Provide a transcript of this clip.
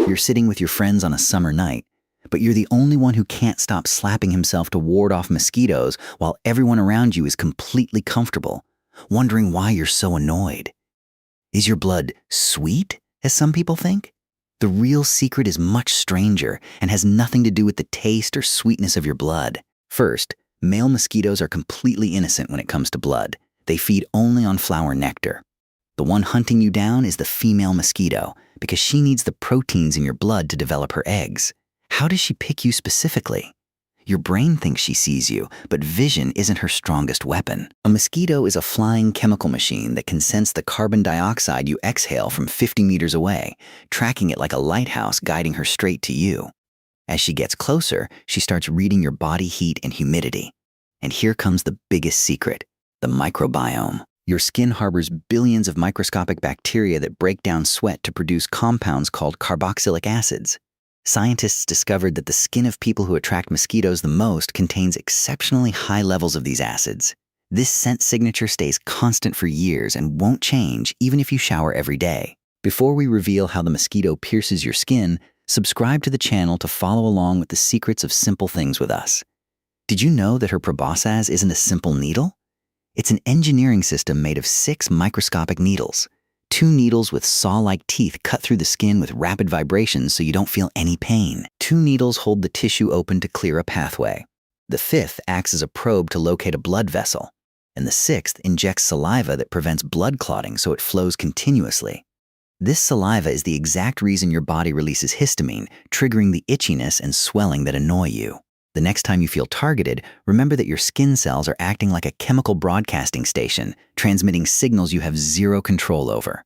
You're sitting with your friends on a summer night, but you're the only one who can't stop slapping himself to ward off mosquitoes while everyone around you is completely comfortable, wondering why you're so annoyed. Is your blood sweet, as some people think? The real secret is much stranger and has nothing to do with the taste or sweetness of your blood. First, male mosquitoes are completely innocent when it comes to blood. They feed only on flower nectar. The one hunting you down is the female mosquito because she needs the proteins in your blood to develop her eggs. How does she pick you specifically? Your brain thinks she sees you, but vision isn't her strongest weapon. A mosquito is a flying chemical machine that can sense the carbon dioxide you exhale from 50 meters away, tracking it like a lighthouse guiding her straight to you. As she gets closer, she starts reading your body heat and humidity. And here comes the biggest secret, the microbiome. Your skin harbors billions of microscopic bacteria that break down sweat to produce compounds called carboxylic acids. Scientists discovered that the skin of people who attract mosquitoes the most contains exceptionally high levels of these acids. This scent signature stays constant for years and won't change even if you shower every day. Before we reveal how the mosquito pierces your skin, subscribe to the channel to follow along with the secrets of simple things with us. Did you know that her proboscis isn't a simple needle? It's an engineering system made of 6 microscopic needles. 2 needles with saw-like teeth cut through the skin with rapid vibrations so you don't feel any pain. 2 needles hold the tissue open to clear a pathway. The 5th acts as a probe to locate a blood vessel. And the 6th injects saliva that prevents blood clotting so it flows continuously. This saliva is the exact reason your body releases histamine, triggering the itchiness and swelling that annoy you. The next time you feel targeted, remember that your skin cells are acting like a chemical broadcasting station, transmitting signals you have zero control over.